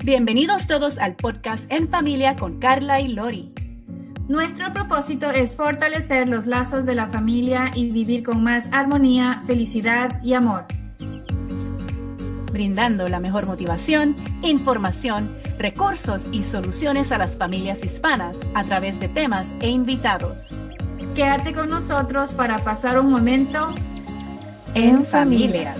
Bienvenidos todos al podcast En Familia con Carla y Lori. Nuestro propósito es fortalecer los lazos de la familia y vivir con más armonía, felicidad y amor. Brindando la mejor motivación, información, recursos y soluciones a las familias hispanas a través de temas e invitados. Quédate con nosotros para pasar un momento en familia.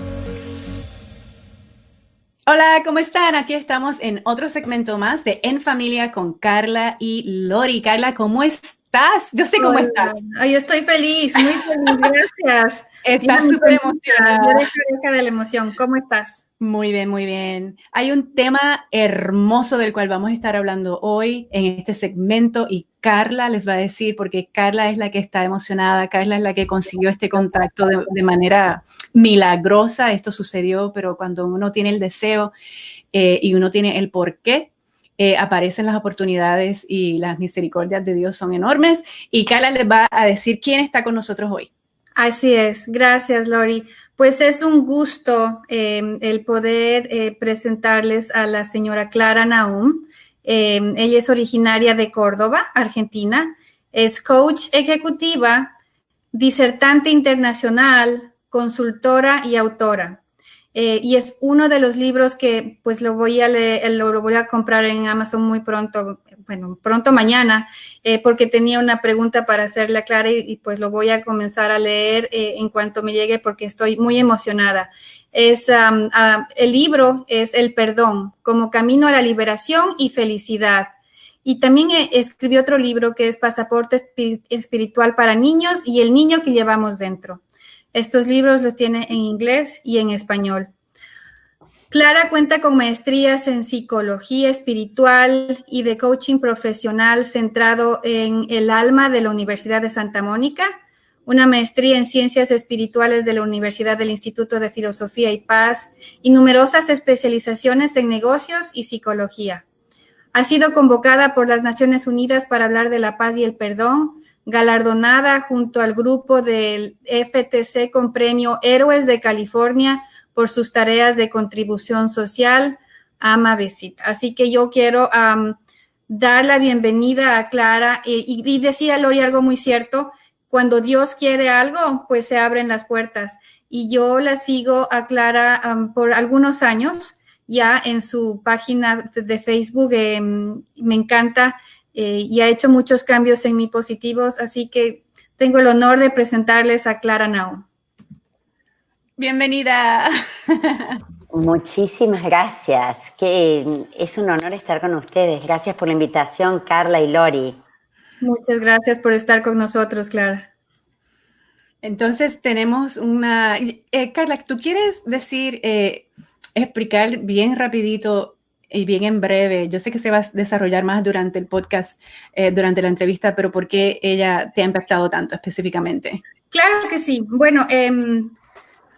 Hola, ¿cómo están? Aquí estamos en otro segmento más de En Familia con Carla y Lori. Carla, ¿cómo estás? Yo sé cómo estás. Yo estoy feliz, muy feliz, gracias. Estás súper emocionada. Yo dejo de la emoción. ¿Cómo estás? Muy bien, muy bien. Hay un tema hermoso del cual vamos a estar hablando hoy en este segmento y Carla les va a decir, porque Carla es la que está emocionada, Carla es la que consiguió este contacto de manera milagrosa. Esto sucedió, pero cuando uno tiene el deseo y uno tiene el porqué, aparecen las oportunidades y las misericordias de Dios son enormes. Y Carla les va a decir quién está con nosotros hoy. Así es, gracias Lori. Pues es un gusto el poder presentarles a la señora Clara Nahum. Ella es originaria de Córdoba, Argentina. Es coach ejecutiva, disertante internacional, consultora y autora. Y es uno de los libros que pues lo voy a comprar en Amazon muy pronto, pronto mañana, porque tenía una pregunta para hacerle a Clara y pues lo voy a comenzar a leer en cuanto me llegue porque estoy muy emocionada. El libro es El perdón, como camino a la liberación y felicidad. Y también escribió otro libro que es Pasaporte Espiritual para Niños y El niño que llevamos dentro. Estos libros los tiene en inglés y en español. Clara cuenta con maestrías en psicología espiritual y de coaching profesional centrado en el alma de la Universidad de Santa Mónica, una maestría en ciencias espirituales de la Universidad del Instituto de Filosofía y Paz y numerosas especializaciones en negocios y psicología. Ha sido convocada por las Naciones Unidas para hablar de la paz y el perdón, galardonada junto al grupo del FTC con premio Héroes de California por sus tareas de contribución social, Amavesit. Así que yo quiero dar la bienvenida a Clara y decía Lori algo muy cierto, cuando Dios quiere algo, pues se abren las puertas. Y yo la sigo a Clara por algunos años, ya en su página de Facebook, me encanta y ha hecho muchos cambios en mí positivos, así que tengo el honor de presentarles a Clara Nahum. Bienvenida. Muchísimas gracias, que es un honor estar con ustedes. Gracias por la invitación, Carla y Lori. Muchas gracias por estar con nosotros, Clara. Entonces tenemos una... Carla, ¿tú quieres decir, explicar bien rapidito y bien en breve? Yo sé que se va a desarrollar más durante el podcast, durante la entrevista, pero ¿por qué ella te ha impactado tanto específicamente? Claro que sí. Bueno,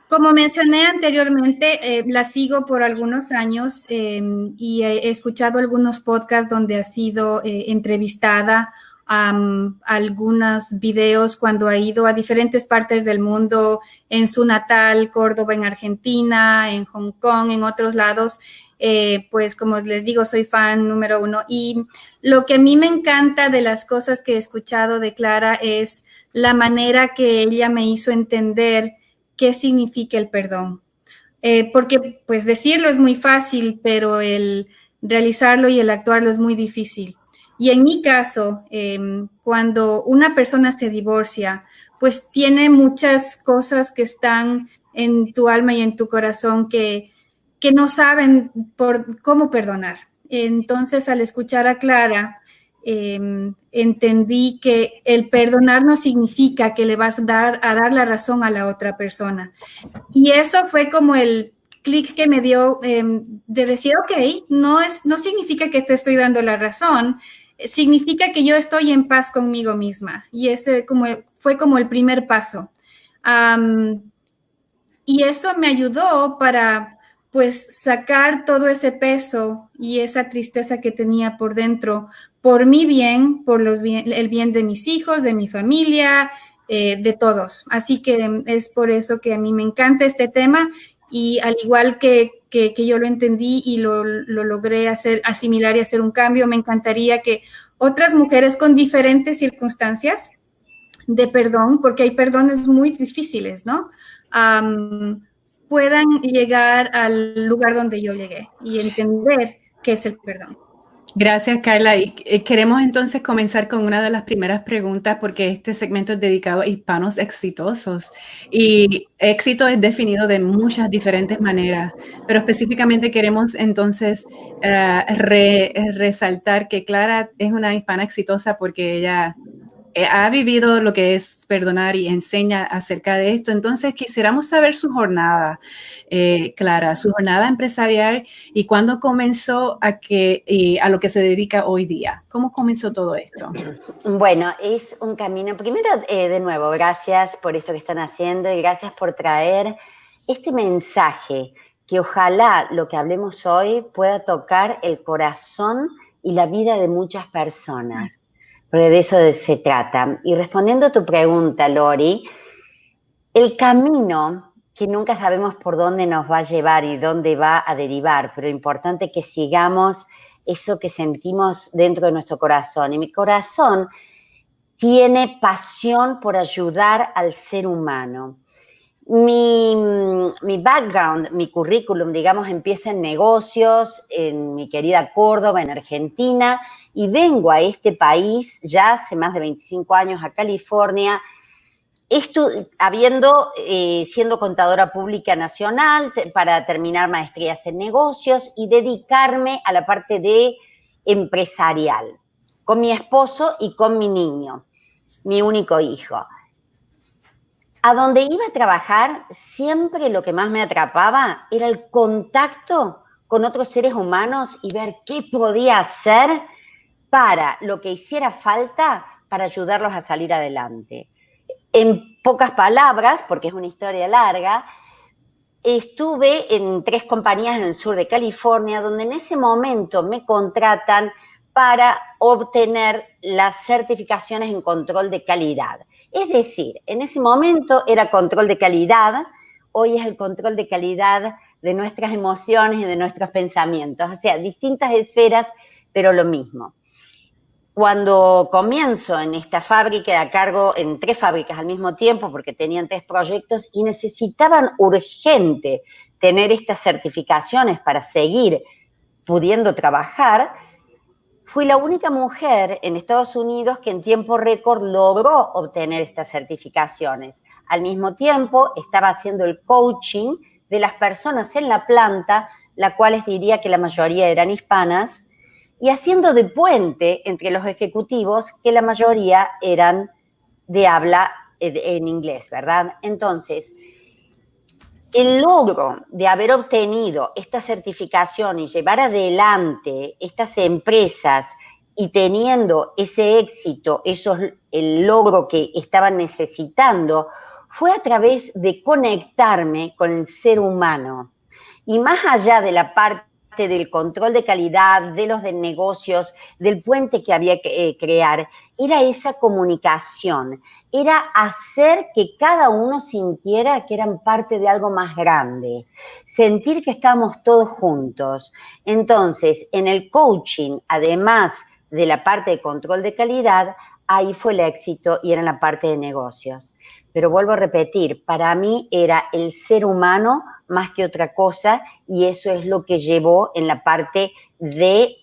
como mencioné anteriormente, la sigo por algunos años y he escuchado algunos podcasts donde ha sido entrevistada, algunos videos cuando ha ido a diferentes partes del mundo, en su natal Córdoba, en Argentina, en Hong Kong, en otros lados. Pues como les digo, soy fan número uno. Y lo que a mí me encanta de las cosas que he escuchado de Clara es la manera que ella me hizo entender qué significa el perdón. Porque pues decirlo es muy fácil, pero el realizarlo y el actuarlo es muy difícil. Y en mi caso, cuando una persona se divorcia, pues tiene muchas cosas que están en tu alma y en tu corazón que no saben cómo perdonar. Entonces, al escuchar a Clara, entendí que el perdonar no significa que le vas a dar la razón a la otra persona. Y eso fue como el clic que me dio de decir, ok, no significa que te estoy dando la razón, significa que yo estoy en paz conmigo misma. Y ese fue como el primer paso. Y eso me ayudó para pues sacar todo ese peso y esa tristeza que tenía por dentro, por mi bien, por el bien de mis hijos, de mi familia, de todos. Así que es por eso que a mí me encanta este tema y al igual que que yo lo entendí y lo logré asimilar y hacer un cambio. Me encantaría que otras mujeres con diferentes circunstancias de perdón, porque hay perdones muy difíciles, ¿no? Puedan llegar al lugar donde yo llegué y entender qué es el perdón. Gracias, Carla. Y queremos entonces comenzar con una de las primeras preguntas, porque este segmento es dedicado a hispanos exitosos. Y éxito es definido de muchas diferentes maneras, pero específicamente queremos entonces resaltar que Clara es una hispana exitosa porque ella ha vivido lo que es perdonar y enseña acerca de esto. Entonces, quisiéramos saber su jornada, Clara, su jornada empresarial y cuándo comenzó a lo que se dedica hoy día. ¿Cómo comenzó todo esto? Bueno, es un camino. Primero, de nuevo, gracias por eso que están haciendo y gracias por traer este mensaje, que ojalá lo que hablemos hoy pueda tocar el corazón y la vida de muchas personas. Porque de eso se trata. Y respondiendo a tu pregunta, Lori, el camino que nunca sabemos por dónde nos va a llevar y dónde va a derivar, pero importante que sigamos eso que sentimos dentro de nuestro corazón. Y mi corazón tiene pasión por ayudar al ser humano. Mi background, mi currículum, digamos, empieza en negocios, en mi querida Córdoba, en Argentina, y vengo a este país ya hace más de 25 años, a California, siendo contadora pública nacional para terminar maestrías en negocios y dedicarme a la parte de empresarial, con mi esposo y con mi niño, mi único hijo. A donde iba a trabajar, siempre lo que más me atrapaba era el contacto con otros seres humanos y ver qué podía hacer para lo que hiciera falta para ayudarlos a salir adelante. En pocas palabras, porque es una historia larga, estuve en 3 compañías en el sur de California, donde en ese momento me contratan para obtener las certificaciones en control de calidad. Es decir, en ese momento era control de calidad, hoy es el control de calidad de nuestras emociones y de nuestros pensamientos, o sea, distintas esferas, pero lo mismo. Cuando comienzo en esta fábrica, a cargo en 3 fábricas al mismo tiempo, porque tenían 3 proyectos y necesitaban urgente tener estas certificaciones para seguir pudiendo trabajar, fui la única mujer en Estados Unidos que en tiempo récord logró obtener estas certificaciones. Al mismo tiempo, estaba haciendo el coaching de las personas en la planta, las cuales diría que la mayoría eran hispanas, y haciendo de puente entre los ejecutivos, que la mayoría eran de habla en inglés, ¿verdad? Entonces, el logro de haber obtenido esta certificación y llevar adelante estas empresas y teniendo ese éxito, el logro que estaban necesitando, fue a través de conectarme con el ser humano. Y más allá de la parte del control de calidad, de los de negocios, del puente que había que crear, era esa comunicación, era hacer que cada uno sintiera que eran parte de algo más grande, sentir que estábamos todos juntos. Entonces, en el coaching, además de la parte de control de calidad, ahí fue el éxito y era en la parte de negocios. Pero vuelvo a repetir, para mí era el ser humano más que otra cosa y eso es lo que llevó en la parte de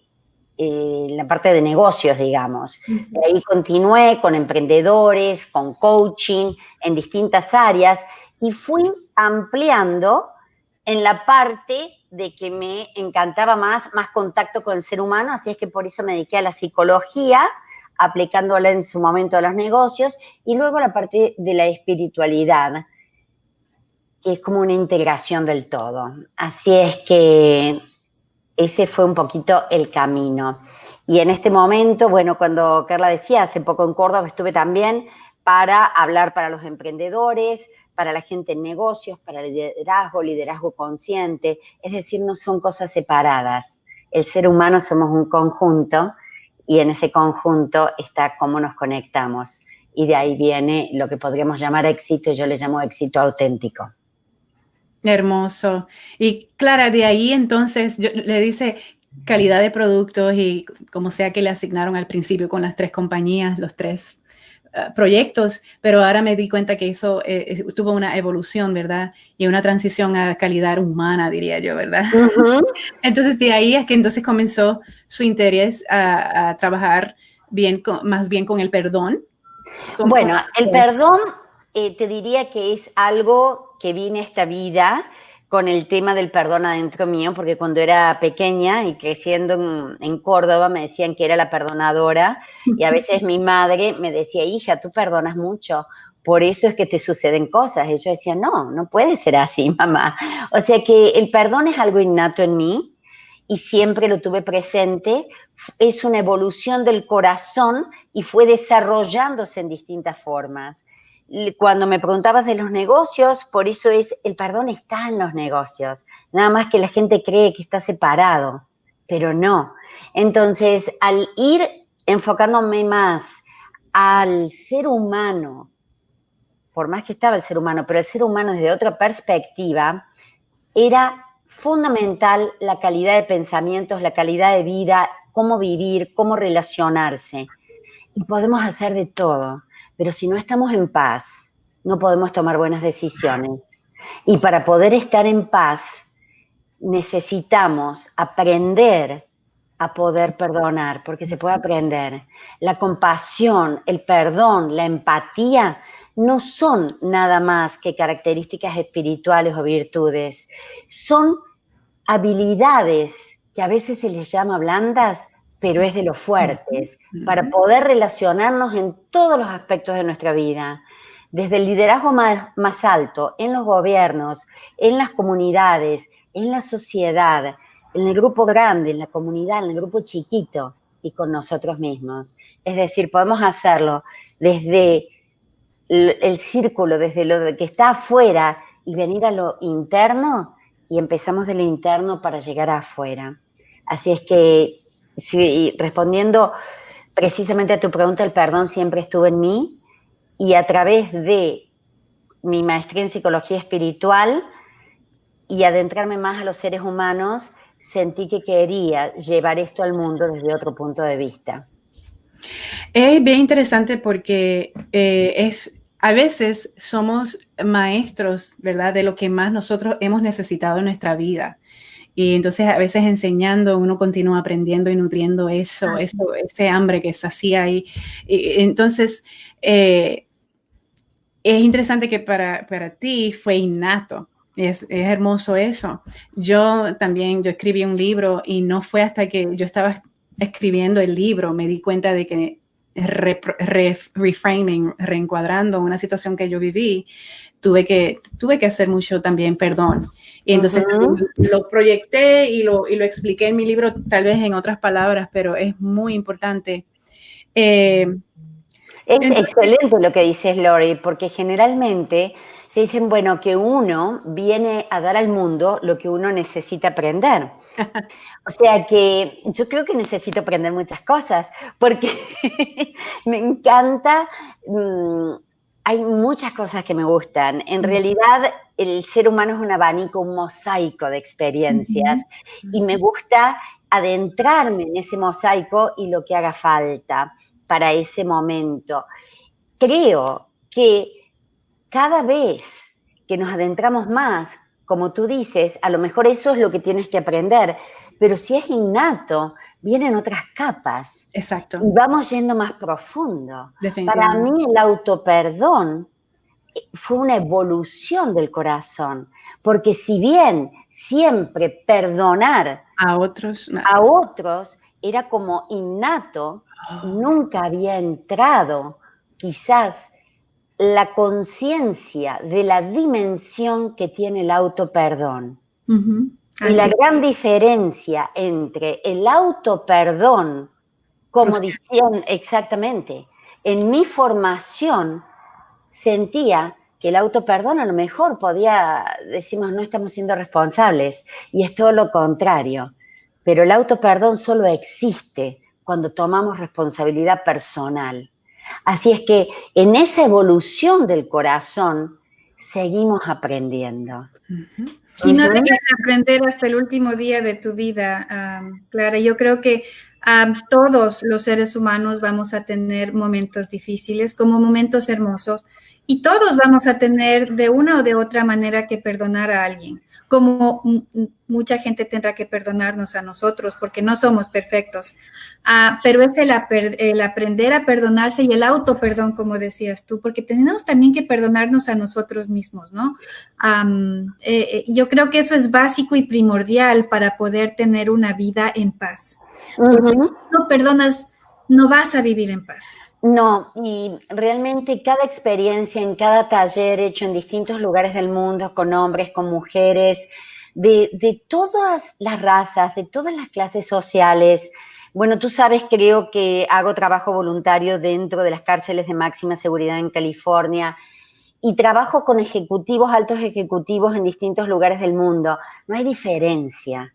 negocios, digamos. De ahí continué con emprendedores, con coaching, en distintas áreas y fui ampliando en la parte de que me encantaba más contacto con el ser humano, así es que por eso me dediqué a la psicología, aplicándola en su momento a los negocios, y luego la parte de la espiritualidad, que es como una integración del todo. Así es que ese fue un poquito el camino. Y en este momento, bueno, cuando Carla decía, hace poco en Córdoba estuve también para hablar para los emprendedores, para la gente en negocios, para el liderazgo consciente. Es decir, no son cosas separadas. El ser humano somos un conjunto y en ese conjunto está cómo nos conectamos. Y de ahí viene lo que podríamos llamar éxito y yo le llamo éxito auténtico. Hermoso. Y Clara, de ahí entonces le dice calidad de productos y como sea que le asignaron al principio con las 3 compañías, los 3 proyectos, pero ahora me di cuenta que eso tuvo una evolución, ¿verdad? Y una transición a calidad humana, diría yo, ¿verdad? Entonces, de ahí es que entonces comenzó su interés a trabajar más bien con el perdón. Bueno, el perdón te diría que es algo que viene a esta vida con el tema del perdón adentro mío, porque cuando era pequeña y creciendo en Córdoba me decían que era la perdonadora y a veces mi madre me decía, hija, tú perdonas mucho, por eso es que te suceden cosas. Y yo decía, no puede ser así, mamá. O sea que el perdón es algo innato en mí y siempre lo tuve presente. Es una evolución del corazón y fue desarrollándose en distintas formas. Cuando me preguntabas de los negocios, por eso el perdón está en los negocios. Nada más que la gente cree que está separado, pero no. Entonces, al ir enfocándome más al ser humano, por más que estaba el ser humano, pero el ser humano desde otra perspectiva, era fundamental la calidad de pensamientos, la calidad de vida, cómo vivir, cómo relacionarse. Y podemos hacer de todo, pero si no estamos en paz, no podemos tomar buenas decisiones. Y para poder estar en paz, necesitamos aprender a poder perdonar, porque se puede aprender. La compasión, el perdón, la empatía no son nada más que características espirituales o virtudes. Son habilidades que a veces se les llama blandas, pero es de los fuertes, para poder relacionarnos en todos los aspectos de nuestra vida. Desde el liderazgo más alto, en los gobiernos, en las comunidades, en la sociedad, en el grupo grande, en la comunidad, en el grupo chiquito y con nosotros mismos. Es decir, podemos hacerlo desde el círculo, desde lo que está afuera y venir a lo interno y empezamos de lo interno para llegar afuera. Así es que, sí, respondiendo precisamente a tu pregunta, el perdón siempre estuvo en mí y a través de mi maestría en psicología espiritual y adentrarme más a los seres humanos, sentí que quería llevar esto al mundo desde otro punto de vista. Es bien interesante porque a veces somos maestros, ¿verdad?, de lo que más nosotros hemos necesitado en nuestra vida. Y entonces a veces enseñando uno continúa aprendiendo y nutriendo ese hambre que sacía ahí. Entonces es interesante que para ti fue innato. Es hermoso eso. Yo escribí un libro y no fue hasta que yo estaba escribiendo el libro me di cuenta de que reframing, reencuadrando una situación que yo viví, tuve que hacer mucho también perdón. Y entonces lo proyecté y lo expliqué en mi libro, tal vez en otras palabras, pero es muy importante. Es excelente lo que dices, Lori, porque generalmente se dicen, bueno, que uno viene a dar al mundo lo que uno necesita aprender. O sea que yo creo que necesito aprender muchas cosas, porque me encanta, hay muchas cosas que me gustan. En realidad, el ser humano es un abanico, un mosaico de experiencias, y me gusta adentrarme en ese mosaico y lo que haga falta para ese momento. Creo que cada vez que nos adentramos más, como tú dices, a lo mejor eso es lo que tienes que aprender, pero si es innato, vienen otras capas. Exacto. Y vamos yendo más profundo. Para mí el autoperdón fue una evolución del corazón, porque si bien siempre perdonar a otros era como innato, nunca había entrado quizás la conciencia de la dimensión que tiene el autoperdón. Y la gran diferencia entre el autoperdón, como decían exactamente, en mi formación sentía que el autoperdón a lo mejor decimos, no estamos siendo responsables, y es todo lo contrario. Pero el autoperdón solo existe cuando tomamos responsabilidad personal. Así es que en esa evolución del corazón seguimos aprendiendo. Y no dejes de aprender hasta el último día de tu vida, Clara. Yo creo que todos los seres humanos vamos a tener momentos difíciles como momentos hermosos, y todos vamos a tener de una o de otra manera que perdonar a alguien, como mucha gente tendrá que perdonarnos a nosotros porque no somos perfectos. Pero es el aprender a perdonarse y el autoperdón, como decías tú, porque tenemos también que perdonarnos a nosotros mismos, ¿no? Yo creo que eso es básico y primordial para poder tener una vida en paz. Porque si no perdonas, no vas a vivir en paz. No, y realmente cada experiencia en cada taller hecho en distintos lugares del mundo, con hombres, con mujeres, de todas las razas, de todas las clases sociales. Bueno, tú sabes, creo que hago trabajo voluntario dentro de las cárceles de máxima seguridad en California y trabajo con ejecutivos, altos ejecutivos en distintos lugares del mundo. No hay diferencia.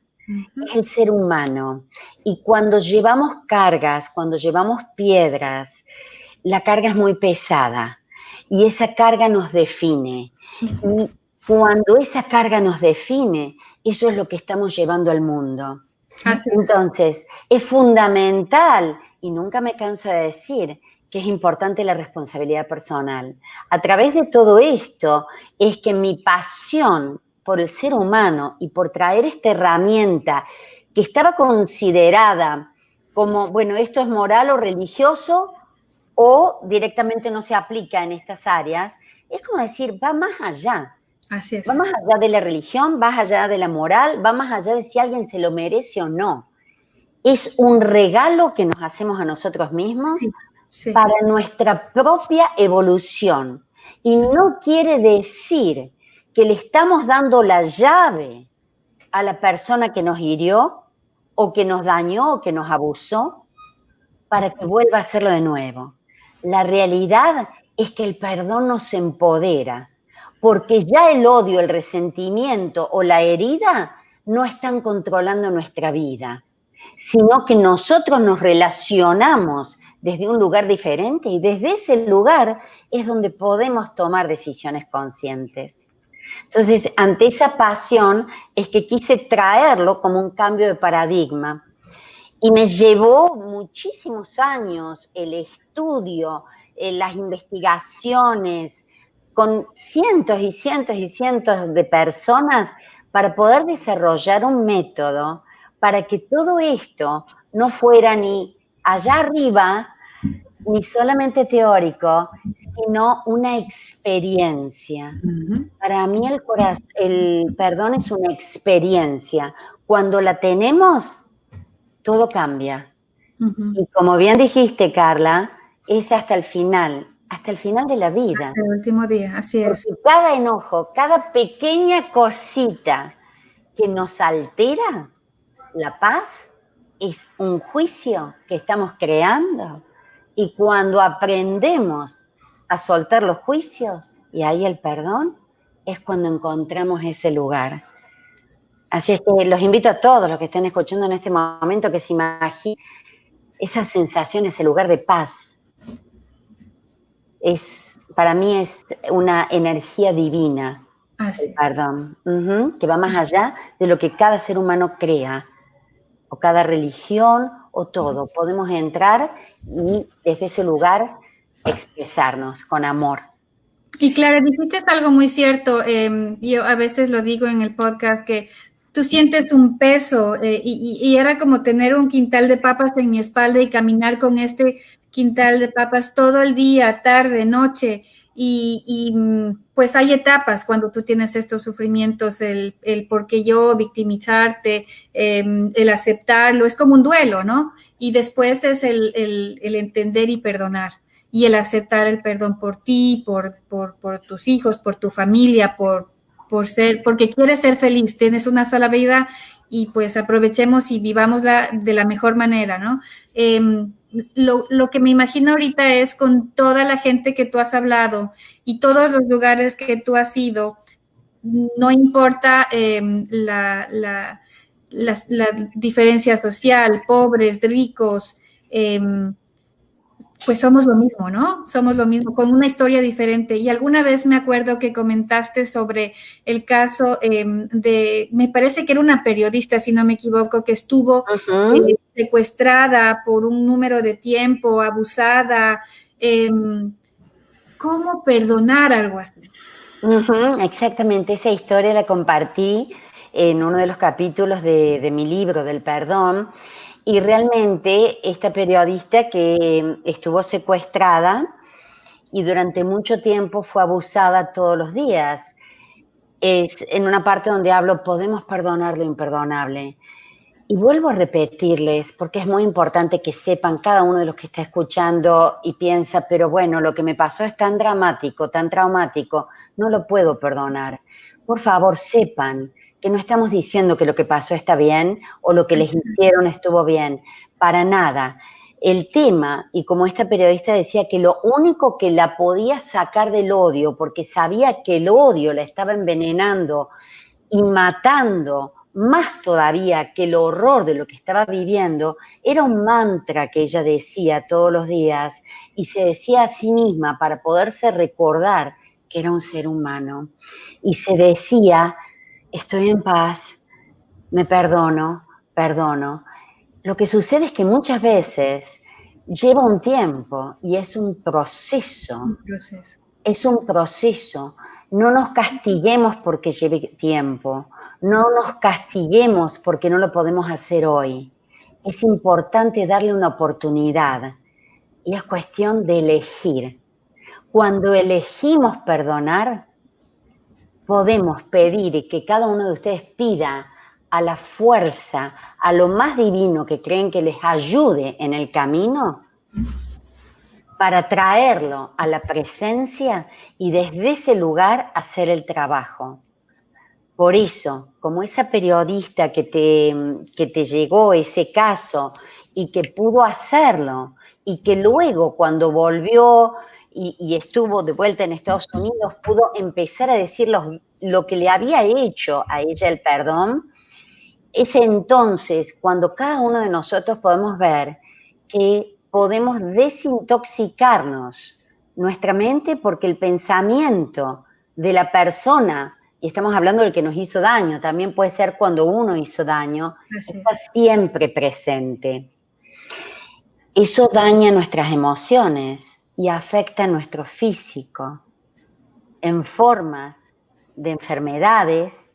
Es el ser humano. Y cuando llevamos cargas, cuando llevamos piedras, la carga es muy pesada y esa carga nos define. Y cuando esa carga nos define, eso es lo que estamos llevando al mundo. Entonces, es fundamental, y nunca me canso de decir, que es importante la responsabilidad personal. A través de todo esto es que mi pasión por el ser humano y por traer esta herramienta que estaba considerada como, bueno, esto es moral o religioso o directamente no se aplica en estas áreas, es como decir, va más allá. Así es. Va más allá de la religión, va más allá de la moral, va más allá de si alguien se lo merece o no. Es un regalo que nos hacemos a nosotros mismos para nuestra propia evolución. Y no quiere decir que le estamos dando la llave a la persona que nos hirió o que nos dañó o que nos abusó para que vuelva a hacerlo de nuevo. La realidad es que el perdón nos empodera, porque ya el odio, el resentimiento o la herida no están controlando nuestra vida, sino que nosotros nos relacionamos desde un lugar diferente y desde ese lugar es donde podemos tomar decisiones conscientes. Entonces, ante esa pasión es que quise traerlo como un cambio de paradigma. Y me llevó muchísimos años el estudio, las investigaciones, con cientos y cientos y cientos de personas para poder desarrollar un método para que todo esto no fuera ni allá arriba, ni solamente teórico, sino una experiencia. Para mí el perdón es una experiencia. Cuando la tenemos, todo cambia. Y como bien dijiste, Carla, es hasta el final de la vida. Hasta el último día, así es. Porque cada enojo, cada pequeña cosita que nos altera la paz es un juicio que estamos creando. Y cuando aprendemos a soltar los juicios y ahí el perdón, es cuando encontramos ese lugar. Así es que los invito a todos los que estén escuchando en este momento que se imaginen esa sensación, ese lugar de paz. Para mí es una energía divina, el perdón, que va más allá de lo que cada ser humano crea, o cada religión, o todo. Podemos entrar y desde ese lugar expresarnos con amor. Y Clara, dijiste algo muy cierto. Yo a veces lo digo en el podcast que tú sientes un peso y era como tener un quintal de papas en mi espalda y caminar con este quintal de papas todo el día, tarde, noche. Y pues hay etapas cuando tú tienes estos sufrimientos, el por qué yo, victimizarte, el aceptarlo, es como un duelo, ¿no? Y después es el entender y perdonar. Y el aceptar el perdón por ti, por tus hijos, por tu familia, porque quieres ser feliz, tienes una sola vida y pues aprovechemos y vivámosla de la mejor manera, ¿no? Lo que me imagino ahorita es con toda la gente que tú has hablado y todos los lugares que tú has ido, no importa la diferencia social, pobres, ricos, pues somos lo mismo, ¿no? Somos lo mismo, con una historia diferente. Y alguna vez me acuerdo que comentaste sobre el caso me parece que era una periodista, si no me equivoco, que estuvo secuestrada por un número de tiempo, abusada. ¿Cómo perdonar algo así? Exactamente, esa historia la compartí en uno de los capítulos de mi libro, del perdón, y realmente esta periodista que estuvo secuestrada y durante mucho tiempo fue abusada todos los días. Es en una parte donde hablo, podemos perdonar lo imperdonable. Y vuelvo a repetirles, porque es muy importante que sepan cada uno de los que está escuchando y piensa, pero bueno, lo que me pasó es tan dramático, tan traumático, no lo puedo perdonar. Por favor, sepan que no estamos diciendo que lo que pasó está bien o lo que les hicieron estuvo bien, para nada. El tema, y como esta periodista decía, que lo único que la podía sacar del odio, porque sabía que el odio la estaba envenenando y matando más todavía que el horror de lo que estaba viviendo, era un mantra que ella decía todos los días y se decía a sí misma para poderse recordar que era un ser humano. Y se decía, estoy en paz, me perdono, perdono. Lo que sucede es que muchas veces lleva un tiempo y es un proceso. Un proceso. Es un proceso. No nos castiguemos porque lleve tiempo. No nos castiguemos porque no lo podemos hacer hoy. Es importante darle una oportunidad y es cuestión de elegir. Cuando elegimos perdonar, podemos pedir y que cada uno de ustedes pida a la fuerza, a lo más divino que creen que les ayude en el camino, para traerlo a la presencia y desde ese lugar hacer el trabajo. Por eso, como esa periodista que te llegó ese caso y que pudo hacerlo y que luego cuando volvió y estuvo de vuelta en Estados Unidos pudo empezar a decir lo que le había hecho a ella el perdón, es entonces cuando cada uno de nosotros podemos ver que podemos desintoxicarnos nuestra mente porque el pensamiento de la persona, y estamos hablando del que nos hizo daño, también puede ser cuando uno hizo daño, está siempre presente. Eso daña nuestras emociones y afecta nuestro físico en formas de enfermedades,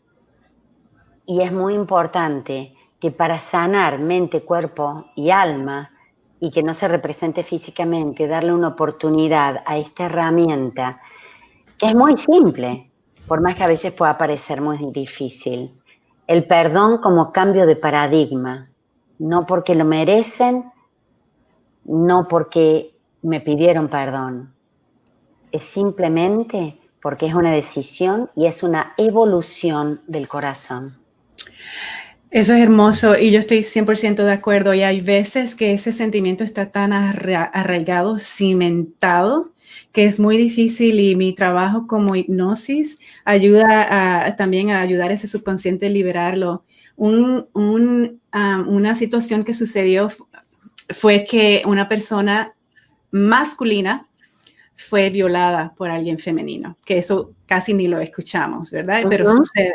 y es muy importante que para sanar mente, cuerpo y alma, y que no se represente físicamente, darle una oportunidad a esta herramienta, que es muy simple, por más que a veces pueda parecer muy difícil. El perdón como cambio de paradigma, no porque lo merecen, no porque me pidieron perdón, es simplemente porque es una decisión y es una evolución del corazón. Eso es hermoso y yo estoy 100% de acuerdo. Y hay veces que ese sentimiento está tan arraigado, cimentado, que es muy difícil, y mi trabajo como hipnosis ayuda también a ayudar a ese subconsciente a liberarlo. Una situación que sucedió fue que una persona masculina fue violada por alguien femenino, que eso casi ni lo escuchamos, ¿verdad? Pero sucede.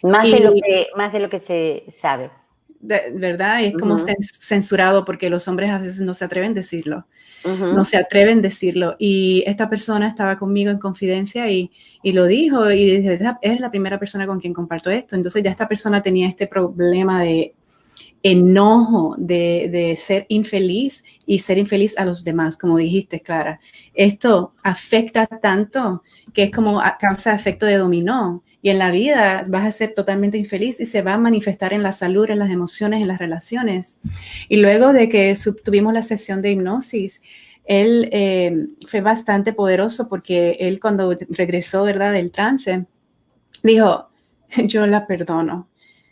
Más de lo que se sabe. ¿Verdad? Y es como censurado porque los hombres a veces no se atreven a decirlo. No se atreven a decirlo. Y esta persona estaba conmigo en confidencia y lo dijo, y dice, es la primera persona con quien comparto esto. Entonces ya esta persona tenía este problema de enojo, de ser infeliz y ser infeliz a los demás, como dijiste, Clara. Esto afecta tanto que es como causa efecto de dominó. Y en la vida vas a ser totalmente infeliz y se va a manifestar en la salud, en las emociones, en las relaciones. Y luego de que tuvimos la sesión de hipnosis, él fue bastante poderoso porque él cuando regresó, ¿verdad?, del trance, dijo, yo la perdono.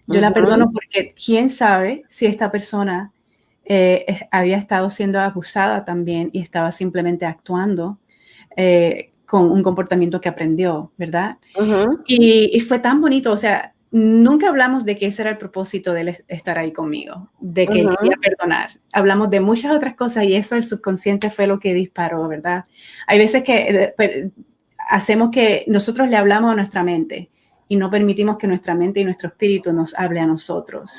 Yo la perdono porque quién sabe si esta persona había estado siendo abusada también y estaba simplemente actuando con un comportamiento que aprendió, ¿verdad? Y fue tan bonito, o sea, nunca hablamos de que ese era el propósito de él estar ahí conmigo, de que él quería perdonar. Hablamos de muchas otras cosas y eso el subconsciente fue lo que disparó, ¿verdad? Hay veces que hacemos que nosotros le hablamos a nuestra mente y no permitimos que nuestra mente y nuestro espíritu nos hable a nosotros.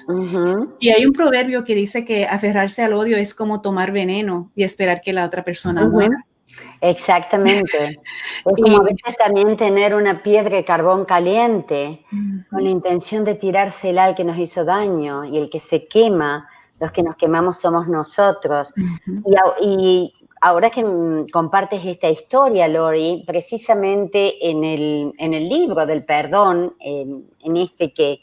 Y hay un proverbio que dice que aferrarse al odio es como tomar veneno y esperar que la otra persona muera. Exactamente. Es como a veces también tener una piedra de carbón caliente con la intención de tirársela al que nos hizo daño, y el que se quema, los que nos quemamos somos nosotros. Y ahora que compartes esta historia, Lori, precisamente en el libro del perdón, en este que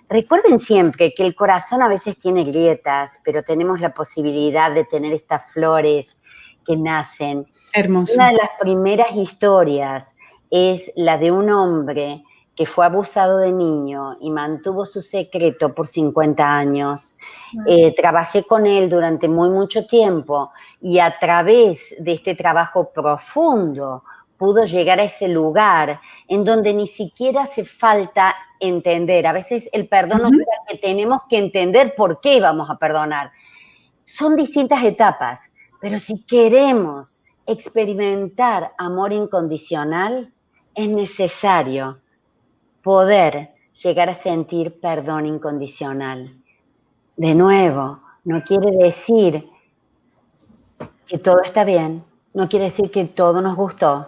recuerden siempre que el corazón a veces tiene grietas, pero tenemos la posibilidad de tener estas flores que nacen. Hermoso. Una de las primeras historias es la de un hombre que fue abusado de niño y mantuvo su secreto por 50 años. Trabajé con él durante mucho tiempo y a través de este trabajo profundo pudo llegar a ese lugar en donde ni siquiera hace falta entender. A veces el perdón nos dice que tenemos que entender por qué vamos a perdonar. Son distintas etapas, pero si queremos experimentar amor incondicional, es necesario poder llegar a sentir perdón incondicional. De nuevo, no quiere decir que todo está bien, no quiere decir que todo nos gustó,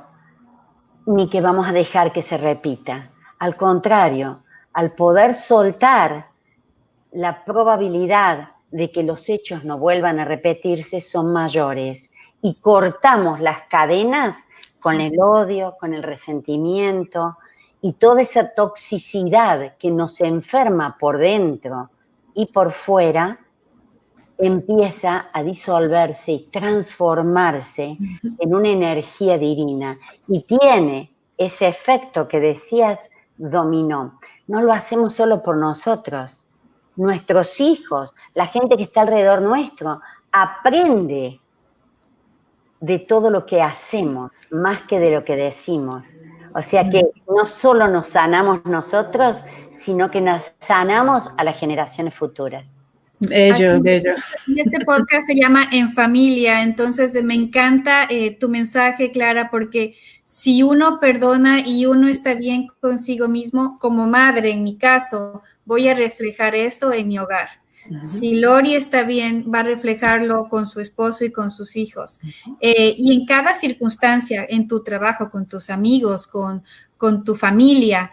ni que vamos a dejar que se repita. Al contrario, al poder soltar, la probabilidad de que los hechos no vuelvan a repetirse son mayores. Y cortamos las cadenas con el odio, con el resentimiento y toda esa toxicidad que nos enferma por dentro y por fuera, empieza a disolverse y transformarse en una energía divina. Y tiene ese efecto que decías, dominó. No lo hacemos solo por nosotros. Nuestros hijos, la gente que está alrededor nuestro, aprende de todo lo que hacemos, más que de lo que decimos. O sea que no solo nos sanamos nosotros, sino que nos sanamos a las generaciones futuras. Bello, bello. Este podcast se llama En Familia, entonces me encanta tu mensaje, Clara, porque si uno perdona y uno está bien consigo mismo, como madre en mi caso, voy a reflejar eso en mi hogar. Si Lori está bien, va a reflejarlo con su esposo y con sus hijos. Y en cada circunstancia, en tu trabajo, con tus amigos, con tu familia.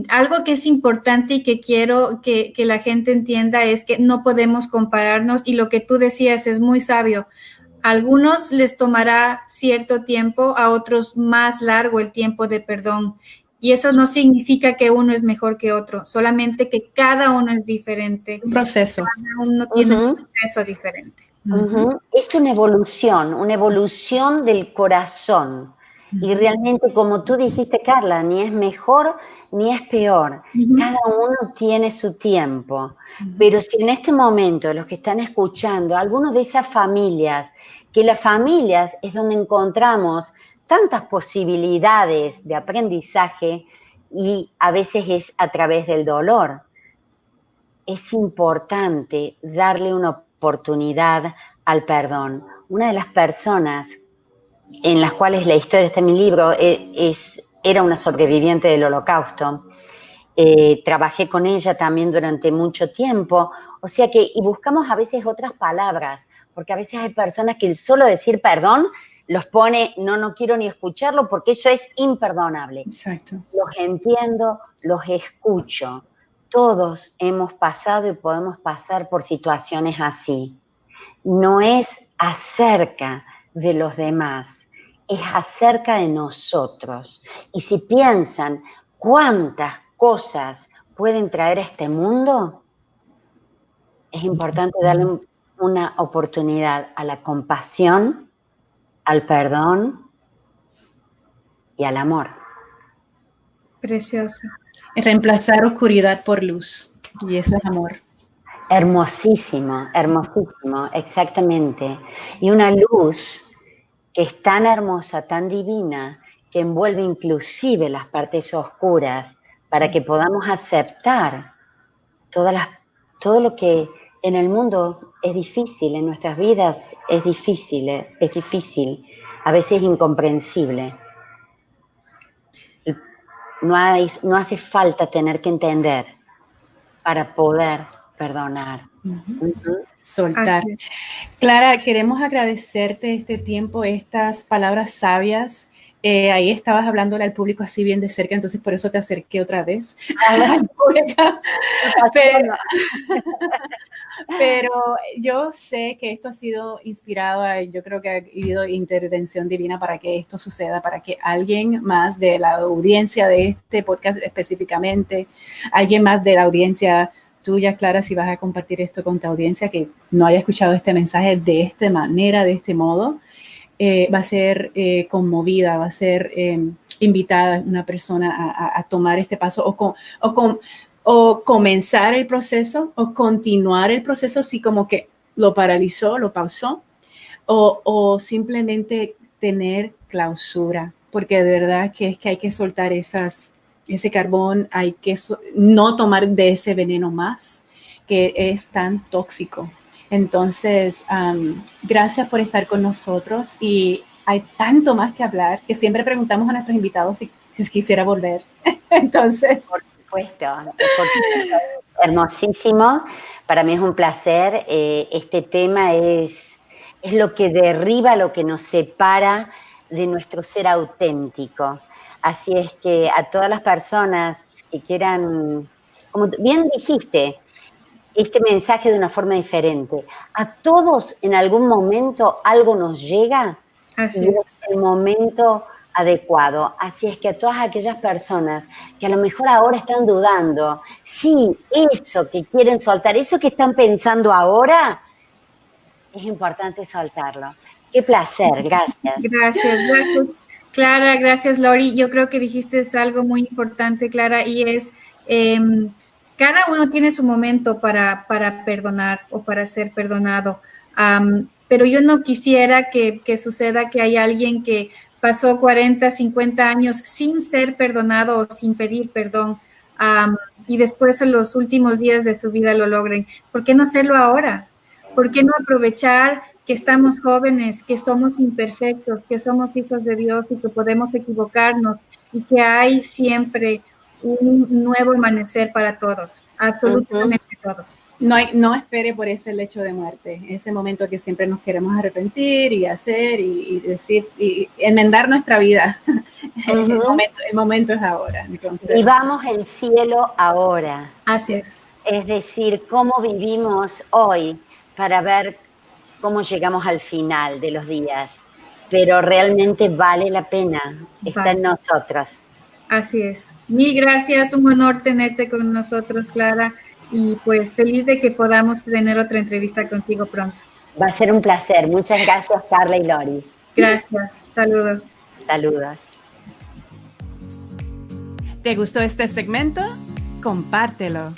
Algo que es importante y que quiero que la gente entienda es que no podemos compararnos, y lo que tú decías es muy sabio. A algunos les tomará cierto tiempo, a otros más largo el tiempo de perdón. Y eso no significa que uno es mejor que otro, solamente que cada uno es diferente. Un proceso. Cada uno tiene un proceso diferente. Es una evolución del corazón. Y realmente, como tú dijiste, Carla, ni es mejor ni es peor. Cada uno tiene su tiempo. Pero si en este momento los que están escuchando, algunos de esas familias, que las familias es donde encontramos tantas posibilidades de aprendizaje y a veces es a través del dolor, es importante darle una oportunidad al perdón. Una de las personas en las cuales la historia está en mi libro era una sobreviviente del Holocausto. Trabajé con ella también durante mucho tiempo, o sea que, y buscamos a veces otras palabras, porque a veces hay personas que el solo decir perdón los pone, no quiero ni escucharlo porque eso es imperdonable. Exacto. Los entiendo, los escucho. Todos hemos pasado y podemos pasar por situaciones así. No es acerca de los demás, es acerca de nosotros. Y si piensan cuántas cosas pueden traer a este mundo, es importante darle una oportunidad a la compasión, al perdón y al amor. Precioso. Reemplazar oscuridad por luz, y eso es amor. Hermosísimo, hermosísimo, exactamente. Y una luz que es tan hermosa, tan divina, que envuelve inclusive las partes oscuras para que podamos aceptar todo lo que en el mundo es difícil, en nuestras vidas es difícil, a veces incomprensible. Y no hace falta tener que entender para poder perdonar. Soltar. Clara, queremos agradecerte este tiempo, estas palabras sabias. Ahí estabas hablándole al público así bien de cerca, entonces por eso te acerqué otra vez. Pero yo sé que esto ha sido inspirado, yo creo que ha habido intervención divina para que esto suceda, para que alguien más de la audiencia de este podcast específicamente, alguien más de la audiencia tuya, Clara, si vas a compartir esto con tu audiencia que no haya escuchado este mensaje de esta manera, de este modo, va a ser conmovida, va a ser invitada una persona a tomar este paso o comenzar el proceso o continuar el proceso si como que lo paralizó, lo pausó o simplemente tener clausura, porque de verdad que es que hay que soltar ese carbón, hay que no tomar de ese veneno más que es tan tóxico. Entonces, gracias por estar con nosotros y hay tanto más que hablar que siempre preguntamos a nuestros invitados si quisiera volver. Entonces, por supuesto, hermosísimo. Para mí es un placer. Este tema es lo que derriba, lo que nos separa de nuestro ser auténtico. Así es que a todas las personas que quieran, como bien dijiste, este mensaje de una forma diferente. A todos en algún momento algo nos llega y es el momento adecuado. Así es que a todas aquellas personas que a lo mejor ahora están dudando, sí, eso que quieren soltar, eso que están pensando ahora, es importante soltarlo. Qué placer, gracias. Gracias. Clara, gracias, Lori. Yo creo que dijiste algo muy importante, Clara, y es... cada uno tiene su momento para perdonar o para ser perdonado, pero yo no quisiera que suceda que hay alguien que pasó 40, 50 años sin ser perdonado o sin pedir perdón y después en los últimos días de su vida lo logren. ¿Por qué no hacerlo ahora? ¿Por qué no aprovechar que estamos jóvenes, que somos imperfectos, que somos hijos de Dios y que podemos equivocarnos y que hay siempre un nuevo amanecer para todos, absolutamente todos? No espere por ese lecho de muerte, ese momento que siempre nos queremos arrepentir y hacer y decir y enmendar nuestra vida. El momento es ahora. Entonces, vivamos el cielo ahora. Así es. Es decir, cómo vivimos hoy para ver cómo llegamos al final de los días. Pero realmente vale la pena, está en nosotros. Así es. Mil gracias, un honor tenerte con nosotros, Clara, y pues feliz de que podamos tener otra entrevista contigo pronto. Va a ser un placer. Muchas gracias, Carla y Lori. Gracias. Saludos. Saludos. ¿Te gustó este segmento? Compártelo.